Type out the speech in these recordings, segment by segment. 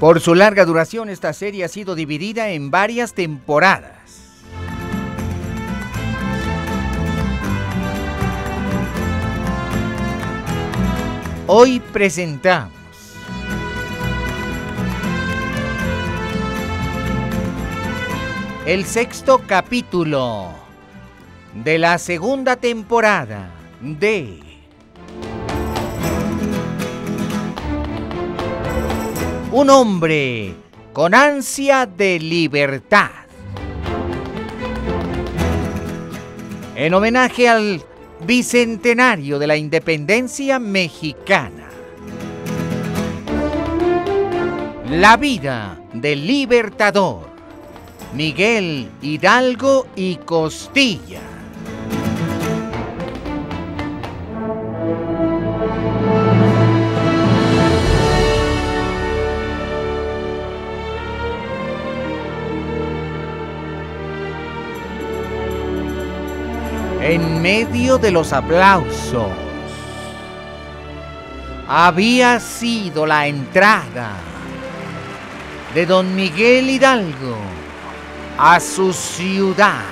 Por su larga duración, esta serie ha sido dividida en varias temporadas. Hoy presentamos el sexto capítulo de la segunda temporada de Un hombre con ansia de libertad. En homenaje al bicentenario de la independencia mexicana. La vida del libertador Miguel Hidalgo y Costilla. En medio de los aplausos, había sido la entrada de don Miguel Hidalgo a su ciudad.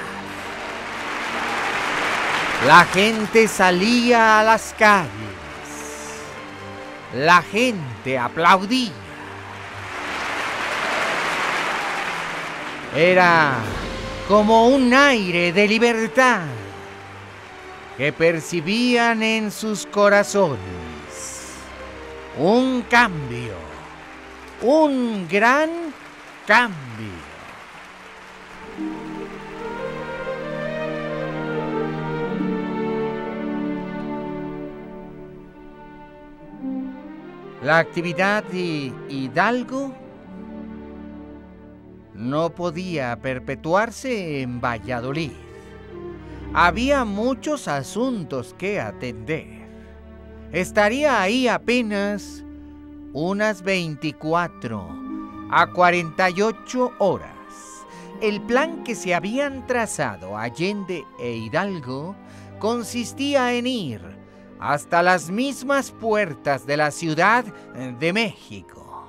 La gente salía a las calles, la gente aplaudía. Era como un aire de libertad que percibían en sus corazones. Un cambio, un gran cambio. La actividad de Hidalgo no podía perpetuarse en Valladolid. Había muchos asuntos que atender. Estaría ahí apenas unas 24 a 48 horas. El plan que se habían trazado Allende e Hidalgo consistía en ir hasta las mismas puertas de la Ciudad de México.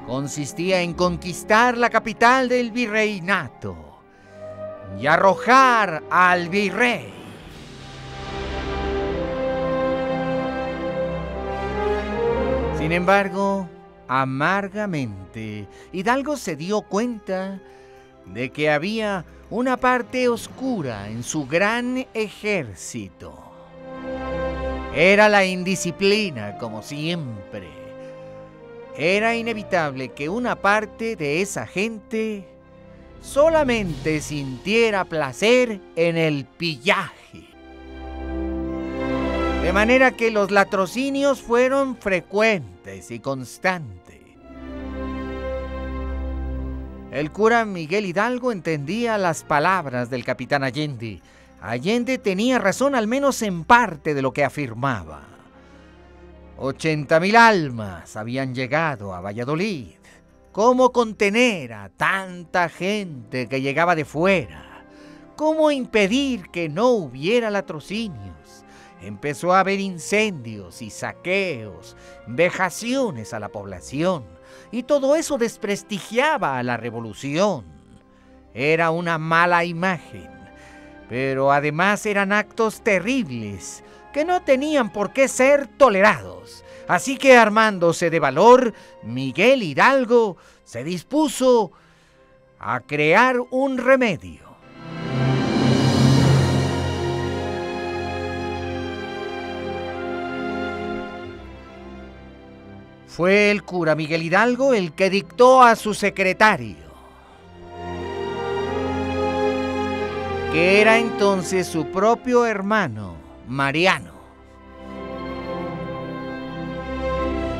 Consistía en conquistar la capital del virreinato y arrojar al virrey. Sin embargo, amargamente, Hidalgo se dio cuenta de que había una parte oscura en su gran ejército. Era la indisciplina, como siempre. Era inevitable que una parte de esa gente solamente sintiera placer en el pillaje. De manera que los latrocinios fueron frecuentes y constantes. El cura Miguel Hidalgo entendía las palabras del capitán Allende. Allende tenía razón, al menos en parte de lo que afirmaba. 80,000 almas habían llegado a Valladolid. ¿Cómo contener a tanta gente que llegaba de fuera? ¿Cómo impedir que no hubiera latrocinios? Empezó a haber incendios y saqueos, vejaciones a la población, y todo eso desprestigiaba a la revolución. Era una mala imagen, pero además eran actos terribles que no tenían por qué ser tolerados. Así que, armándose de valor, Miguel Hidalgo se dispuso a crear un remedio. Fue el cura Miguel Hidalgo el que dictó a su secretario, que era entonces su propio hermano, Mariano.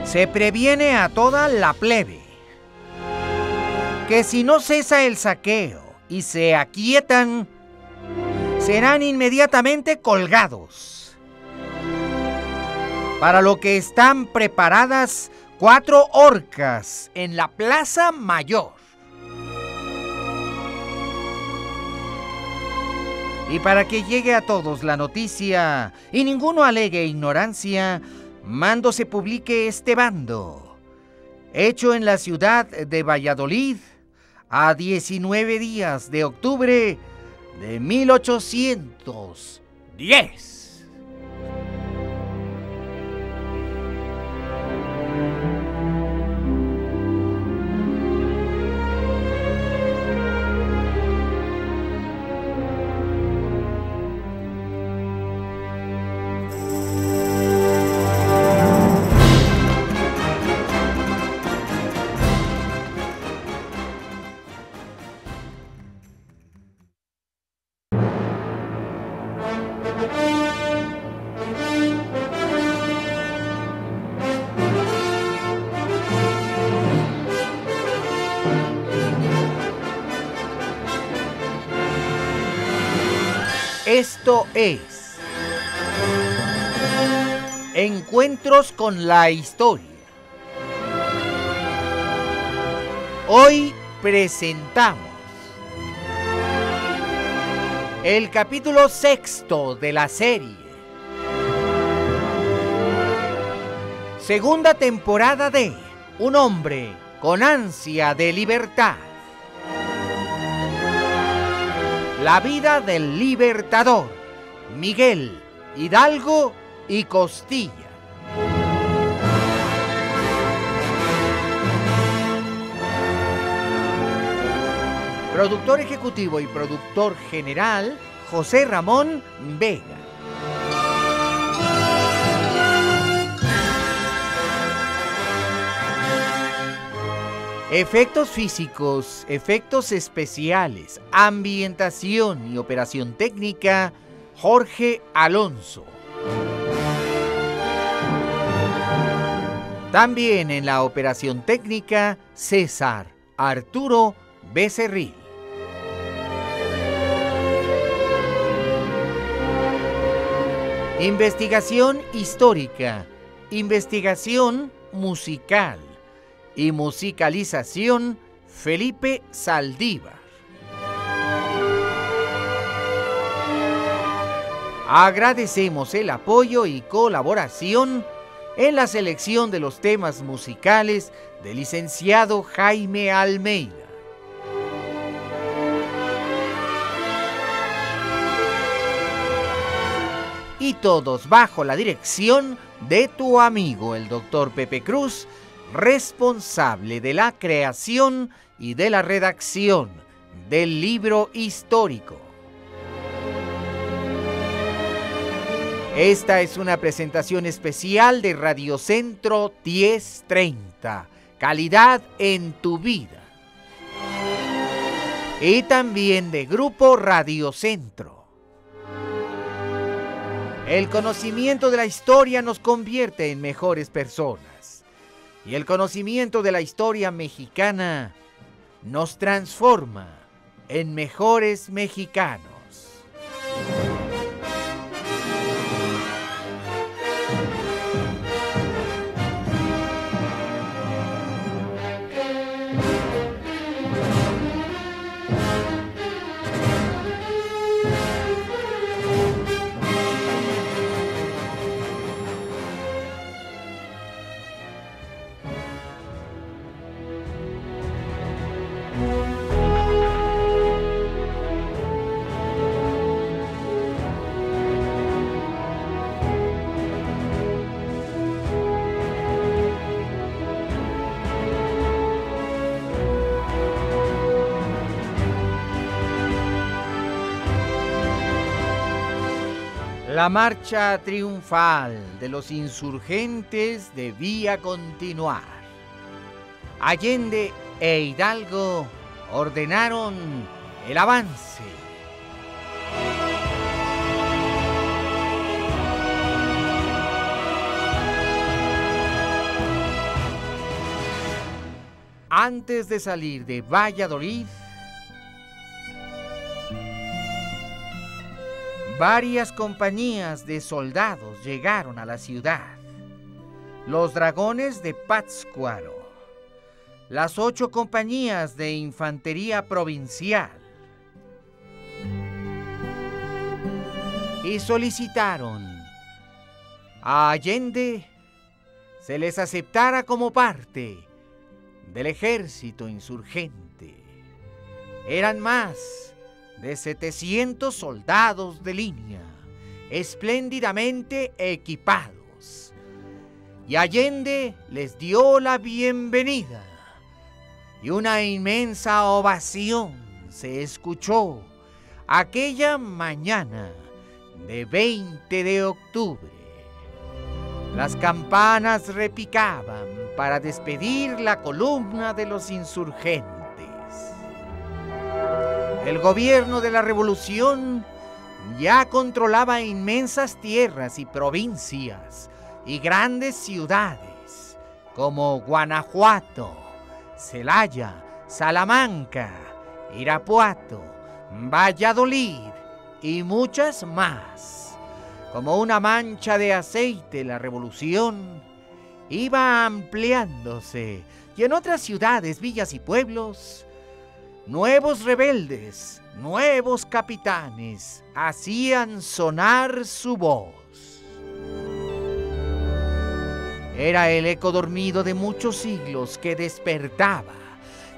Se previene a toda la plebe que si no cesa el saqueo y se aquietan, serán inmediatamente colgados. Para lo que están preparadas 4 horcas en la Plaza Mayor. Y para que llegue a todos la noticia y ninguno alegue ignorancia, mando se publique este bando, hecho en la ciudad de Valladolid, a 19 días de octubre de 1810. Esto es Encuentros con la Historia. Hoy presentamos el capítulo 6 de la serie. Segunda temporada de Un hombre con ansia de libertad. La vida del libertador, Miguel Hidalgo y Costilla. Productor ejecutivo y productor general, José Ramón Vega. Efectos físicos, efectos especiales, ambientación y operación técnica, Jorge Alonso. También en la operación técnica, César Arturo Becerril. Investigación histórica, investigación musical y musicalización, Felipe Saldívar. Agradecemos el apoyo y colaboración en la selección de los temas musicales del licenciado Jaime Almeida. Y todos bajo la dirección de tu amigo el Dr. Pepe Cruz, responsable de la creación y de la redacción del libro histórico. Esta es una presentación especial de Radio Centro 1030, calidad en tu vida. Y también de Grupo Radio Centro. El conocimiento de la historia nos convierte en mejores personas. Y el conocimiento de la historia mexicana nos transforma en mejores mexicanos. La marcha triunfal de los insurgentes debía continuar. Allende e Hidalgo ordenaron el avance. Antes de salir de Valladolid, varias compañías de soldados llegaron a la ciudad. Los dragones de Pátzcuaro, las 8 compañías de infantería provincial, y solicitaron a Allende se les aceptara como parte del ejército insurgente. Eran más de 700 soldados de línea, espléndidamente equipados, y Allende les dio la bienvenida, y una inmensa ovación se escuchó aquella mañana de 20 de octubre. Las campanas repicaban para despedir la columna de los insurgentes. El gobierno de la revolución ya controlaba inmensas tierras y provincias y grandes ciudades como Guanajuato, Celaya, Salamanca, Irapuato, Valladolid y muchas más. Como una mancha de aceite, la revolución iba ampliándose, y en otras ciudades, villas y pueblos, nuevos rebeldes, nuevos capitanes hacían sonar su voz. Era el eco dormido de muchos siglos que despertaba,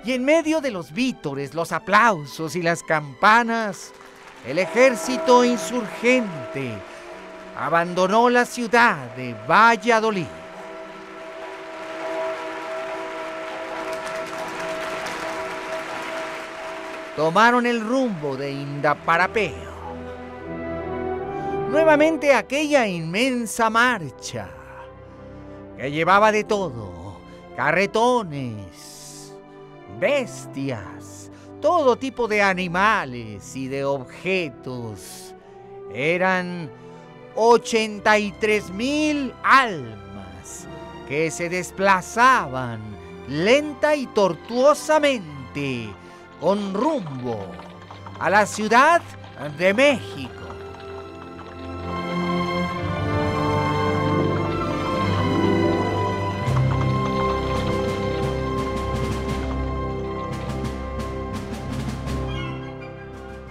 y en medio de los vítores, los aplausos y las campanas, el ejército insurgente abandonó la ciudad de Valladolid. Tomaron el rumbo de Indaparapeo. Nuevamente aquella inmensa marcha que llevaba de todo: carretones, bestias, todo tipo de animales y de objetos. Eran 83,000 almas que se desplazaban lenta y tortuosamente con rumbo a la Ciudad de México.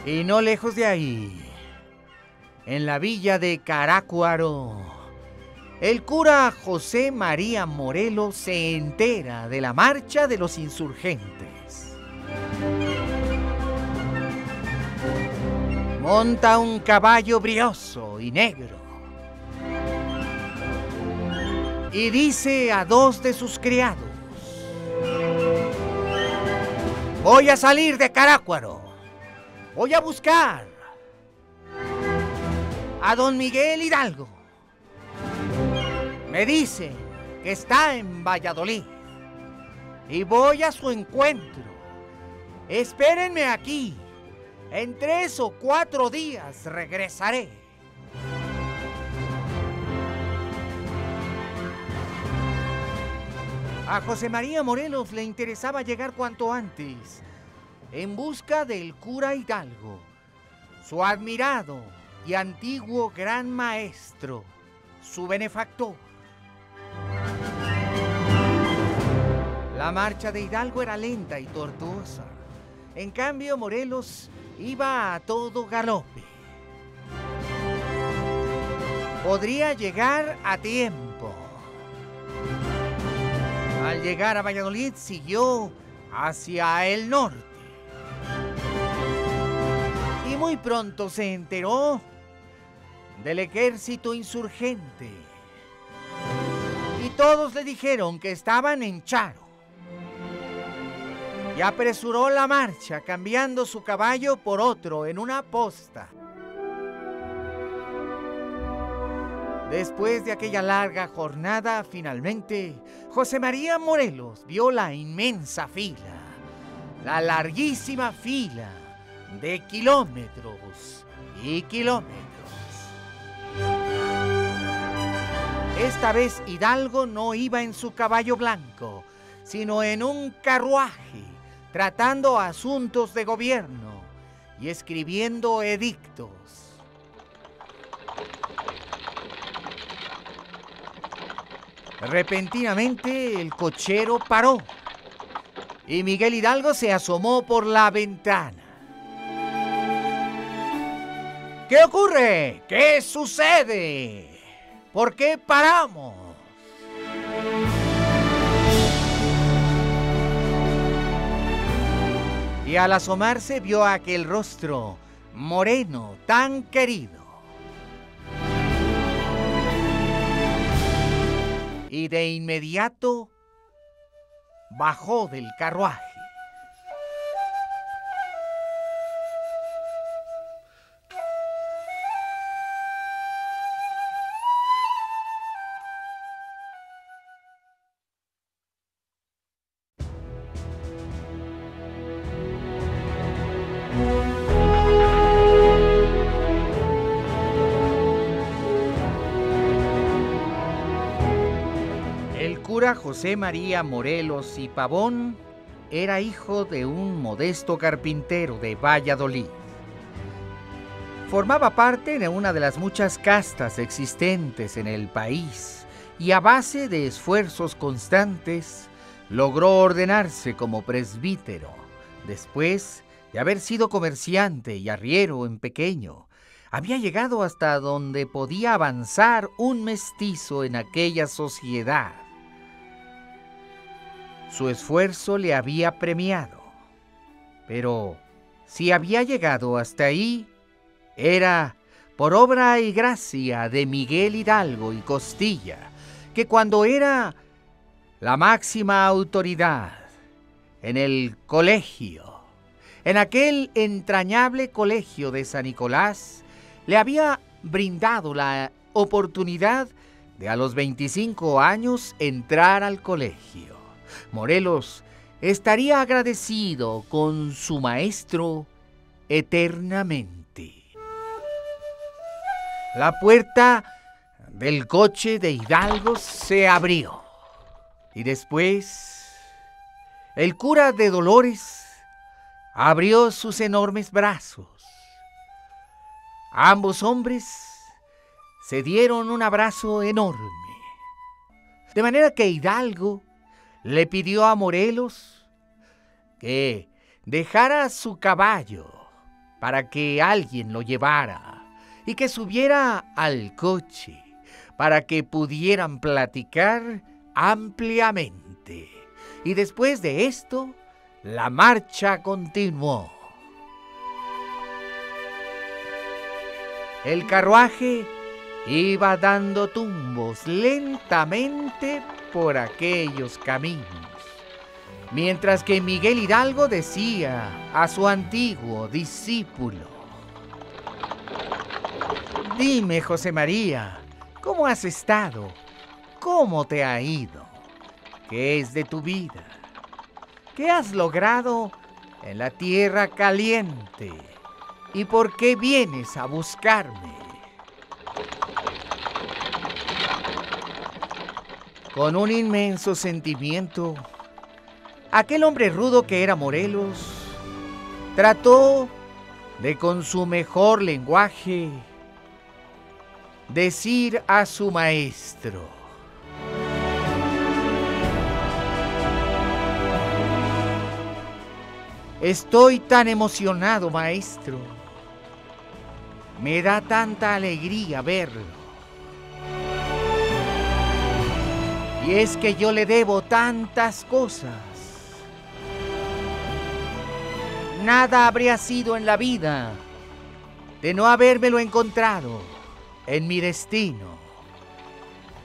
Y no lejos de ahí, en la villa de Carácuaro, el cura José María Morelos se entera de la marcha de los insurgentes. Monta un caballo brioso y negro y dice a 2 de sus criados: voy a salir de Carácuaro, voy a buscar a don Miguel Hidalgo. Me dicen que está en Valladolid y voy a su encuentro. Espérenme aquí. En 3 o 4 días regresaré. A José María Morelos le interesaba llegar cuanto antes, en busca del cura Hidalgo, su admirado y antiguo gran maestro, su benefactor. La marcha de Hidalgo era lenta y tortuosa. En cambio, Morelos iba a todo galope. Podría llegar a tiempo. Al llegar a Valladolid, siguió hacia el norte. Y muy pronto se enteró del ejército insurgente. Y todos le dijeron que estaban en Charo. Y apresuró la marcha, cambiando su caballo por otro en una posta. Después de aquella larga jornada, finalmente, José María Morelos vio la inmensa fila, la larguísima fila de kilómetros y kilómetros. Esta vez Hidalgo no iba en su caballo blanco, sino en un carruaje, tratando asuntos de gobierno y escribiendo edictos. Repentinamente el cochero paró y Miguel Hidalgo se asomó por la ventana. ¿Qué ocurre? ¿Qué sucede? ¿Por qué paramos? y al asomarse vio aquel rostro moreno tan querido. Y de inmediato bajó del carruaje. El cura José María Morelos y Pavón era hijo de un modesto carpintero de Valladolid. Formaba parte de una de las muchas castas existentes en el país y a base de esfuerzos constantes logró ordenarse como presbítero, después de haber sido comerciante y arriero en pequeño. Había llegado hasta donde podía avanzar un mestizo en aquella sociedad. Su esfuerzo le había premiado, pero si había llegado hasta ahí, era por obra y gracia de Miguel Hidalgo y Costilla, que cuando era la máxima autoridad en el colegio, en aquel entrañable colegio de San Nicolás, le había brindado la oportunidad de a los 25 años entrar al colegio. Morelos estaría agradecido con su maestro eternamente. La puerta del coche de Hidalgo se abrió y después el cura de Dolores abrió sus enormes brazos. Ambos hombres se dieron un abrazo enorme, de manera que Hidalgo le pidió a Morelos que dejara su caballo para que alguien lo llevara y que subiera al coche para que pudieran platicar ampliamente. Y después de esto, la marcha continuó. El carruaje iba dando tumbos lentamente por aquellos caminos, mientras que Miguel Hidalgo decía a su antiguo discípulo: «Dime, José María, ¿cómo has estado? ¿Cómo te ha ido? ¿Qué es de tu vida? ¿Qué has logrado en la tierra caliente? ¿Y por qué vienes a buscarme?» Con un inmenso sentimiento, aquel hombre rudo que era Morelos trató de, con su mejor lenguaje, decir a su maestro: «Estoy tan emocionado, maestro. Me da tanta alegría verlo. Y es que yo le debo tantas cosas. Nada habría sido en la vida de no habérmelo encontrado en mi destino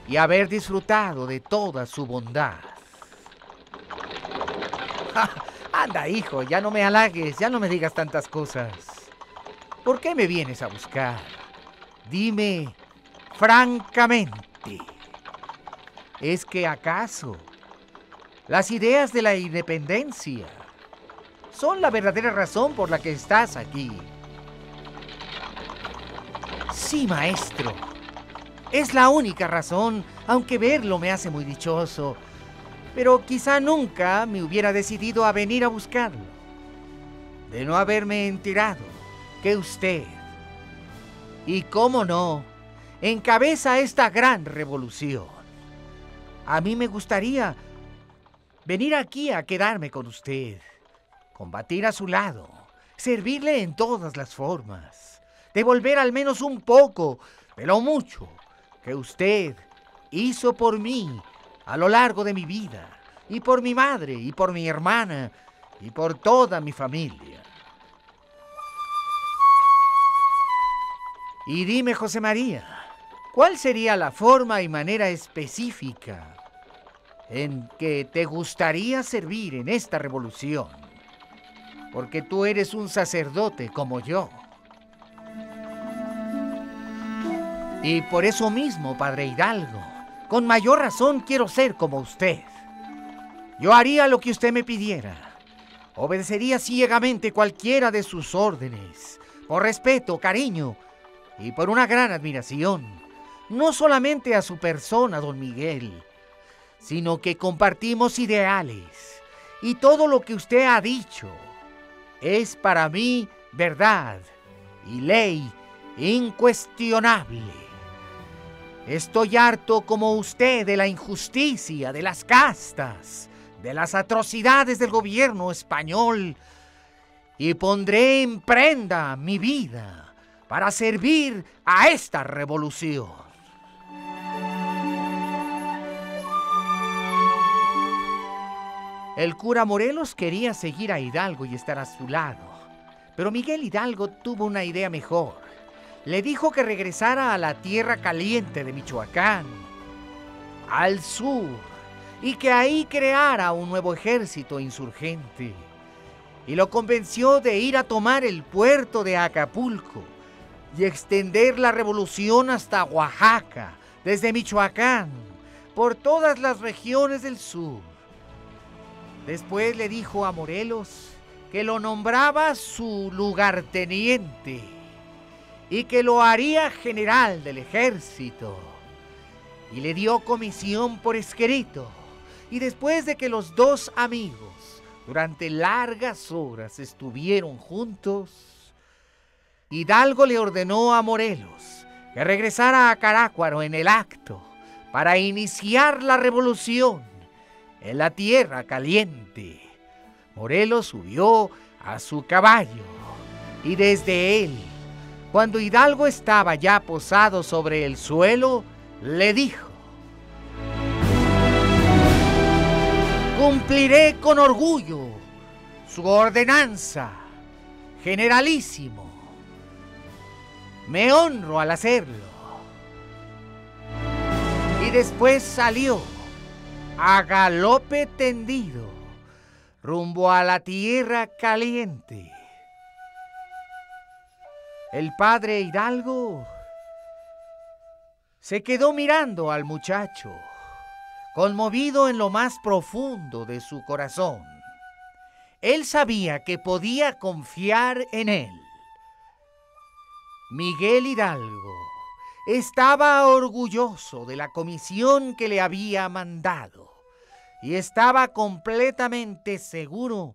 y haber disfrutado de toda su bondad». ¡Ja! Anda, hijo, ya no me halagues, ya no me digas tantas cosas. ¿Por qué me vienes a buscar? Dime francamente, ¿es que acaso las ideas de la independencia son la verdadera razón por la que estás aquí? Sí, maestro, es la única razón, aunque verlo me hace muy dichoso. Pero quizá nunca me hubiera decidido a venir a buscarlo, de no haberme enterado que usted, y cómo no, encabeza esta gran revolución. A mí me gustaría venir aquí a quedarme con usted, combatir a su lado, servirle en todas las formas, devolver al menos un poco, pero mucho, que usted hizo por mí a lo largo de mi vida, y por mi madre, y por mi hermana, y por toda mi familia. Y dime, José María, ¿cuál sería la forma y manera específica en que te gustaría servir en esta revolución? Porque tú eres un sacerdote como yo. Y por eso mismo, Padre Hidalgo, con mayor razón quiero ser como usted. Yo haría lo que usted me pidiera. Obedecería ciegamente cualquiera de sus órdenes, por respeto, cariño y por una gran admiración, no solamente a su persona, don Miguel, sino que compartimos ideales y todo lo que usted ha dicho es para mí verdad y ley incuestionable. Estoy harto como usted de la injusticia, de las castas, de las atrocidades del gobierno español, y pondré en prenda mi vida para servir a esta revolución. El cura Morelos quería seguir a Hidalgo y estar a su lado, pero Miguel Hidalgo tuvo una idea mejor. Le dijo que regresara a la tierra caliente de Michoacán, al sur, y que ahí creara un nuevo ejército insurgente. Y lo convenció de ir a tomar el puerto de Acapulco y extender la revolución hasta Oaxaca, desde Michoacán, por todas las regiones del sur. Después le dijo a Morelos que lo nombraba su lugarteniente y que lo haría general del ejército. Y le dio comisión por escrito. Y después de que los dos amigos durante largas horas estuvieron juntos, Hidalgo le ordenó a Morelos que regresara a Carácuaro en el acto para iniciar la revolución en la tierra caliente. Morelos subió a su caballo y desde él, cuando Hidalgo estaba ya posado sobre el suelo, le dijo: cumpliré con orgullo su ordenanza, generalísimo. Me honro al hacerlo. Y después salió a galope tendido rumbo a la tierra caliente. El padre Hidalgo se quedó mirando al muchacho, conmovido en lo más profundo de su corazón. Él sabía que podía confiar en él. Miguel Hidalgo estaba orgulloso de la comisión que le había mandado y estaba completamente seguro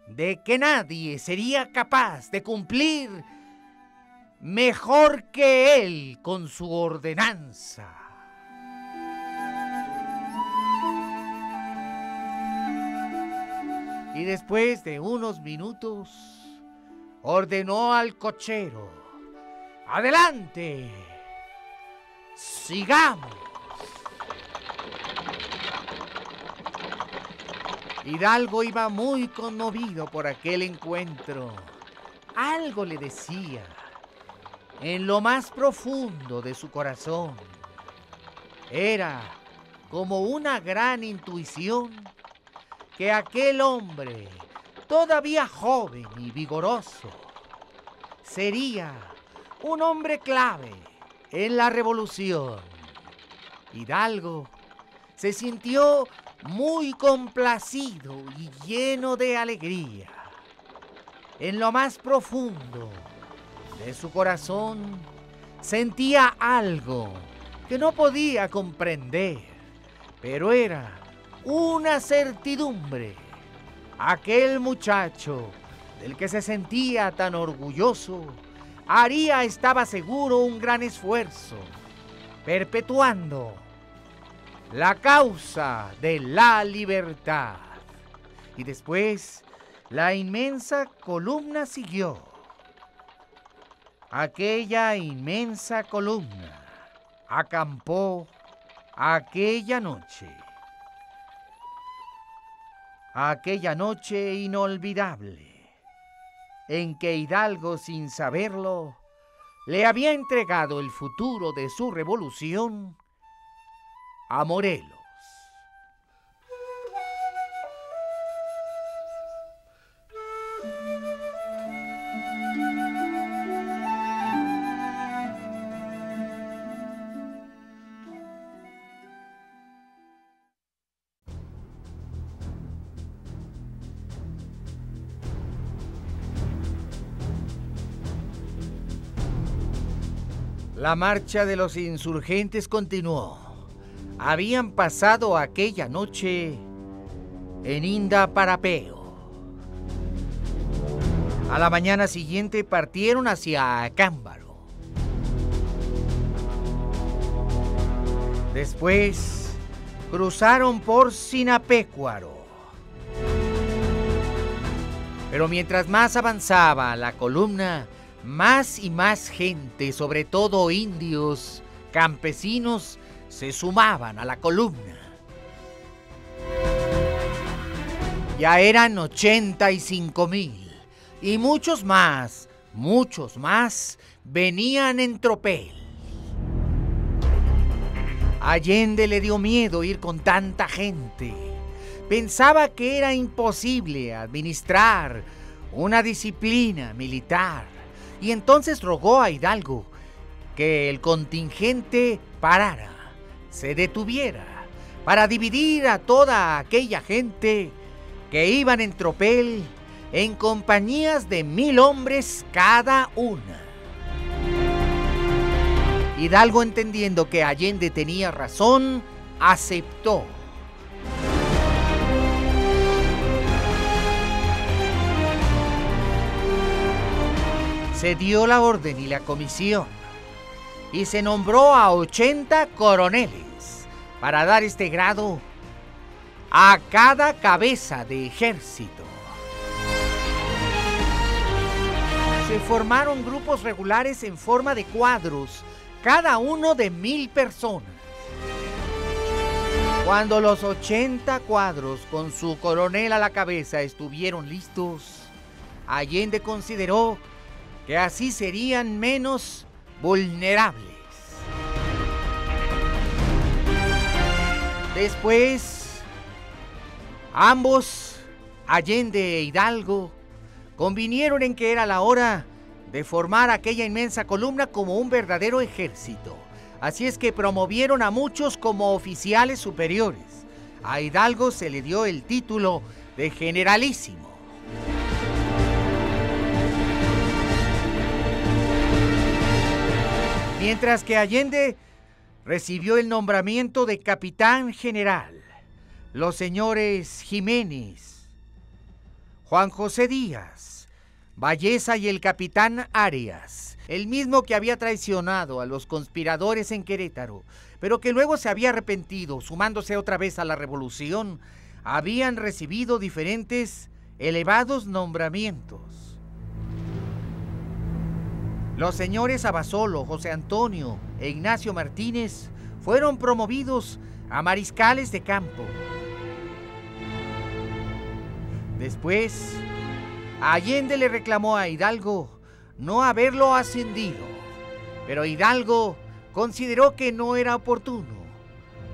de que nadie sería capaz de cumplir mejor que él con su ordenanza. Y después de unos minutos ordenó al cochero: ¡adelante! ¡Sigamos! Hidalgo iba muy conmovido por aquel encuentro. Algo le decía en lo más profundo de su corazón. Era como una gran intuición que aquel hombre, todavía joven y vigoroso, sería un hombre clave en la revolución. Hidalgo se sintió muy complacido y lleno de alegría. En lo más profundo de su corazón sentía algo que no podía comprender, pero era una certidumbre. Aquel muchacho del que se sentía tan orgulloso haría, estaba seguro, un gran esfuerzo, perpetuando la causa de la libertad. Y después la inmensa columna siguió. Aquella inmensa columna acampó aquella noche Aquella noche inolvidable, en que Hidalgo, sin saberlo, le había entregado el futuro de su revolución a Morelos. La marcha de los insurgentes continuó. Habían pasado aquella noche en Indaparapeo. A la mañana siguiente partieron hacia Acámbaro. Después cruzaron por Sinapecuaro. Pero mientras más avanzaba la columna, más y más gente, sobre todo indios, campesinos, se sumaban a la columna. Ya eran 85,000 y muchos más venían en tropel. Allende le dio miedo ir con tanta gente. Pensaba que era imposible administrar una disciplina militar. Y entonces rogó a Hidalgo que el contingente parara, se detuviera, para dividir a toda aquella gente que iban en tropel en compañías de 1,000 hombres cada una. Hidalgo, entendiendo que Allende tenía razón, aceptó. Se dio la orden y la comisión, y se nombró a 80 coroneles para dar este grado a cada cabeza de ejército. Se formaron grupos regulares en forma de cuadros, cada uno de 1,000 personas. Cuando los 80 cuadros con su coronel a la cabeza estuvieron listos, Allende consideró que así serían menos vulnerables. Después, ambos, Allende e Hidalgo, convinieron en que era la hora de formar aquella inmensa columna como un verdadero ejército. Así es que promovieron a muchos como oficiales superiores. A Hidalgo se le dio el título de generalísimo. Mientras que Allende recibió el nombramiento de capitán general. Los señores Jiménez, Juan José Díaz, Valleza y el capitán Arias, el mismo que había traicionado a los conspiradores en Querétaro, pero que luego se había arrepentido, sumándose otra vez a la revolución, habían recibido diferentes elevados nombramientos. Los señores Abasolo, José Antonio e Ignacio Martínez fueron promovidos a mariscales de campo. Después, Allende le reclamó a Hidalgo no haberlo ascendido, pero Hidalgo consideró que no era oportuno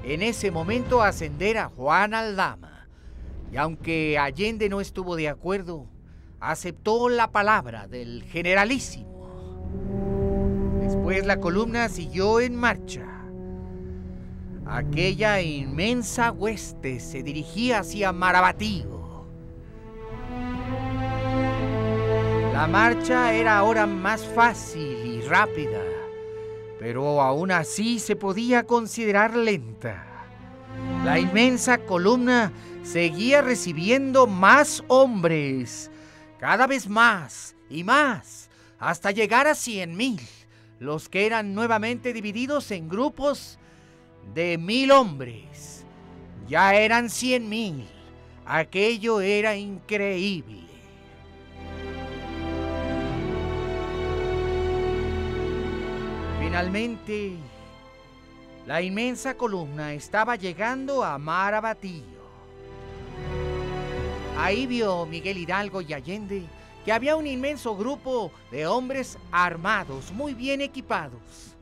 en ese momento ascender a Juan Aldama, y aunque Allende no estuvo de acuerdo, aceptó la palabra del generalísimo. Después la columna siguió en marcha. Aquella inmensa hueste se dirigía hacia Marabatío. La marcha era ahora más fácil y rápida, pero aún así se podía considerar lenta. La inmensa columna seguía recibiendo más hombres, cada vez más y más, hasta llegar a 100,000, los que eran nuevamente divididos en grupos de 1,000 hombres. Ya eran 100,000. Aquello era increíble. Finalmente, la inmensa columna estaba llegando a Marabatío. Ahí vio Miguel Hidalgo y Allende que había un inmenso grupo de hombres armados, muy bien equipados.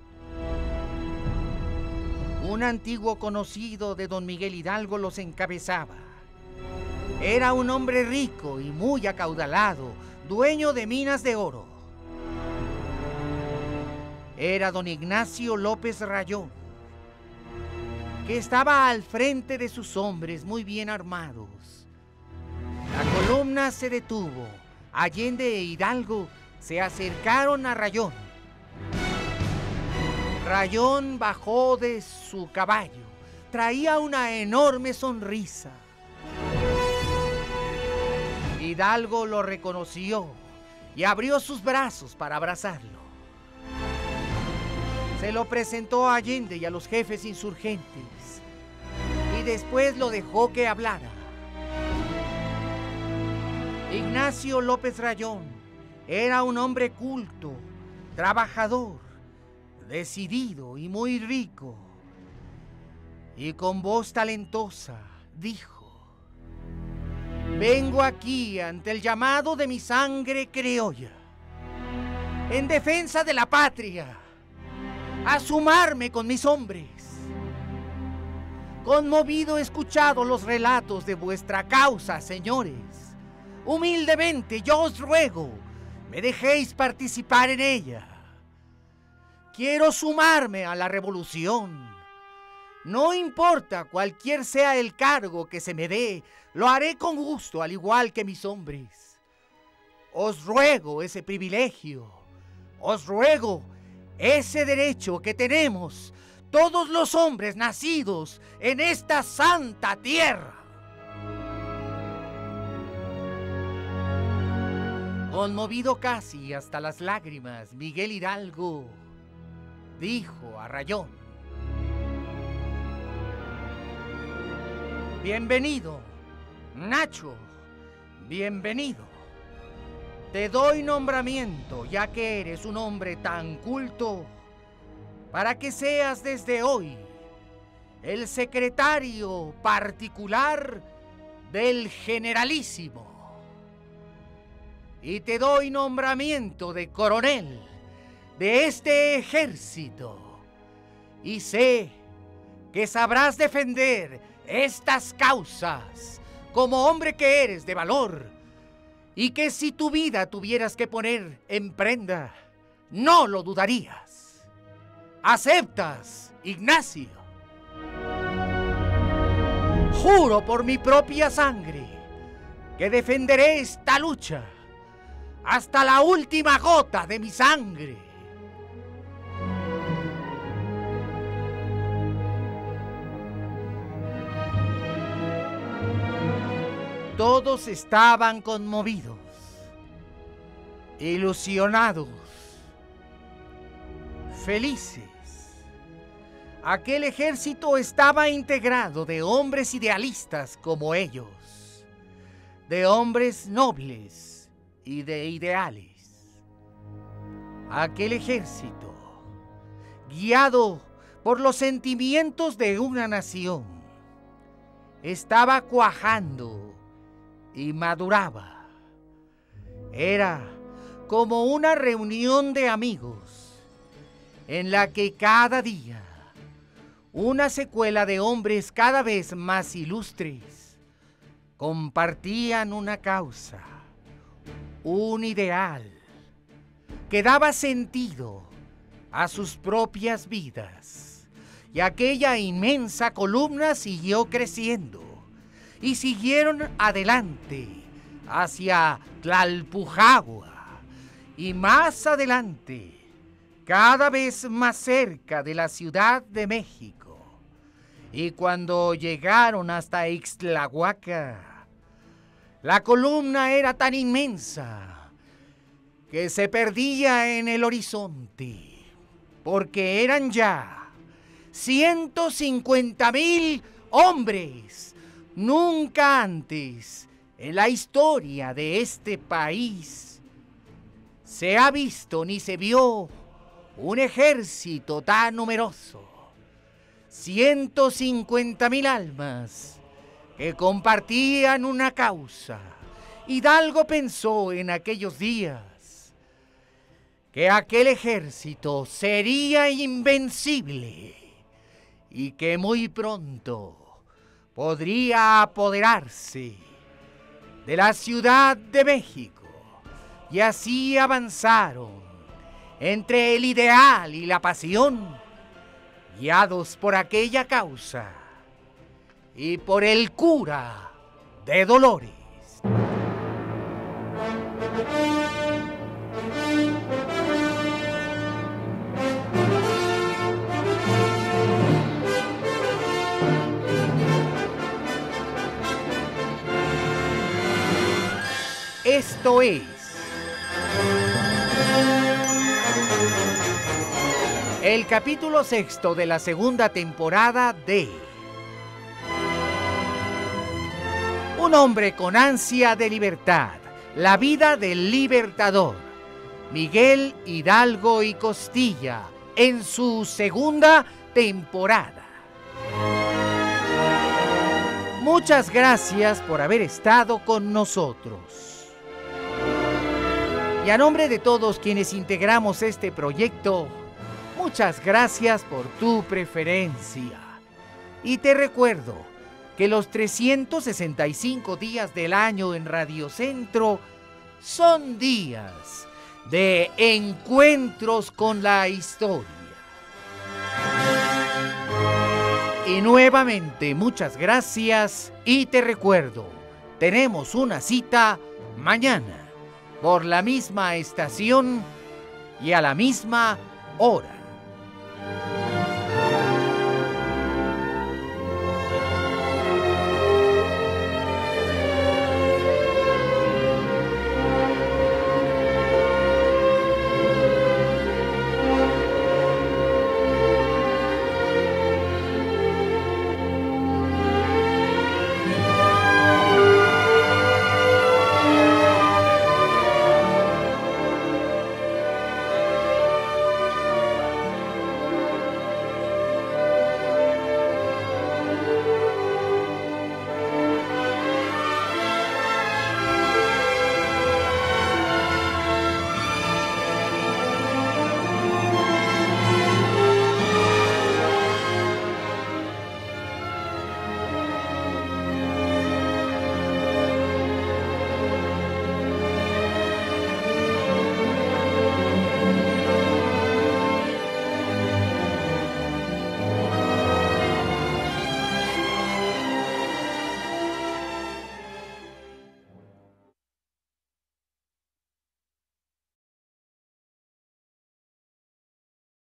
Un antiguo conocido de don Miguel Hidalgo los encabezaba. Era un hombre rico y muy acaudalado, dueño de minas de oro. Era don Ignacio López Rayón, que estaba al frente de sus hombres muy bien armados. La columna se detuvo. Allende e Hidalgo se acercaron a Rayón. Rayón bajó de su caballo. Traía una enorme sonrisa. Hidalgo lo reconoció y abrió sus brazos para abrazarlo. Se lo presentó a Allende y a los jefes insurgentes y después lo dejó que hablara. Ignacio López Rayón era un hombre culto, trabajador, decidido y muy rico. Y con voz talentosa dijo: vengo aquí ante el llamado de mi sangre criolla, en defensa de la patria, a sumarme con mis hombres. Conmovido he escuchado los relatos de vuestra causa, señores. Humildemente yo os ruego, me dejéis participar en ella. Quiero sumarme a la revolución. No importa cualquier sea el cargo que se me dé, lo haré con gusto, al igual que mis hombres. Os ruego ese privilegio, os ruego ese derecho que tenemos todos los hombres nacidos en esta santa tierra. Conmovido casi hasta las lágrimas, Miguel Hidalgo dijo a Rayón: bienvenido, Nacho, bienvenido. Te doy nombramiento, ya que eres un hombre tan culto, para que seas desde hoy el secretario particular del generalísimo. Y te doy nombramiento de coronel de este ejército. Y sé que sabrás defender estas causas como hombre que eres de valor, y que si tu vida tuvieras que poner en prenda, no lo dudarías. ¿Aceptas, Ignacio? Juro por mi propia sangre que defenderé esta lucha hasta la última gota de mi sangre. Todos estaban conmovidos, ilusionados, felices. Aquel ejército estaba integrado de hombres idealistas como ellos, de hombres nobles y de ideales. Aquel ejército, guiado por los sentimientos de una nación, estaba cuajando y maduraba. Era como una reunión de amigos en la que cada día una secuela de hombres cada vez más ilustres compartían una causa, un ideal que daba sentido a sus propias vidas. Y aquella inmensa columna siguió creciendo y siguieron adelante hacia Tlalpujahua y más adelante, cada vez más cerca de la Ciudad de México. Y cuando llegaron hasta Ixtlahuaca, la columna era tan inmensa que se perdía en el horizonte, porque eran ya 150,000 hombres. Nunca antes en la historia de este país se ha visto ni se vio un ejército tan numeroso. 150,000 almas que compartían una causa. Hidalgo pensó en aquellos días que aquel ejército sería invencible y que muy pronto podría apoderarse de la Ciudad de México. Y así avanzaron entre el ideal y la pasión, guiados por aquella causa y por el cura de Dolores. Esto es el capítulo 6 de la segunda temporada de Un hombre con ansia de libertad, la vida del libertador, Miguel Hidalgo y Costilla, en su segunda temporada. Muchas gracias por haber estado con nosotros. Y a nombre de todos quienes integramos este proyecto, muchas gracias por tu preferencia. Y te recuerdo que los 365 días del año en Radio Centro son días de encuentros con la historia. Y nuevamente muchas gracias y te recuerdo, tenemos una cita mañana por la misma estación y a la misma hora.